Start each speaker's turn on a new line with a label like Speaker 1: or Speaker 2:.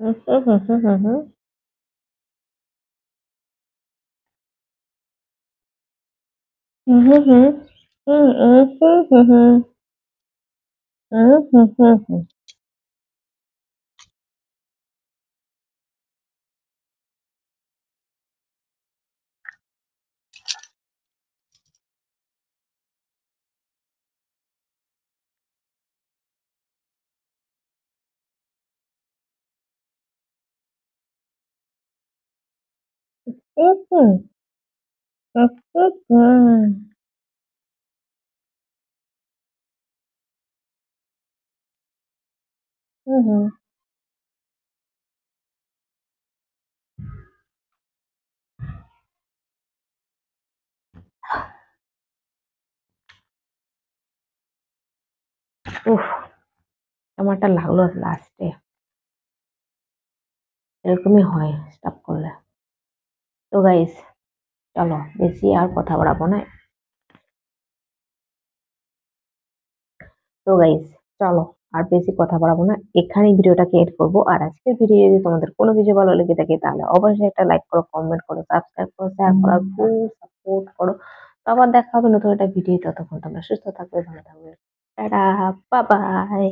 Speaker 1: হুম, হুম, হুম, হুম, হুম, হুম, হুম, হুম, হুম, হুম, হুম, হুম, হুম, হুম, হুম, হুম, হুম। হুম, হুম, হুম, হুম, হুম, হুম, হুম। উফ! আমারটা লাগলো লাস্টে। এরকমই হয় স্টপ করলে। তো গাইস চলো বেশি আর কথা বাড়াবো না। তো গাইস চলো আর বেশি কথা বাড়াবো না। এখানেই ভিডিওটাকে এড করবো। আর আজকের ভিডিও যদি তোমাদের কোনো কিছু ভালো লেগে থাকে তাহলে অবশ্যই একটা লাইক করো, কমেন্ট করো, সাবস্ক্রাইব করো, শেয়ার করো আর ফুল সাপোর্ট করো। তো আবার দেখা হবে নতুন একটা ভিডিও। ততক্ষণ তোমরা সুস্থ থাকবে, ভালো থাকবে। Tata, bye bye.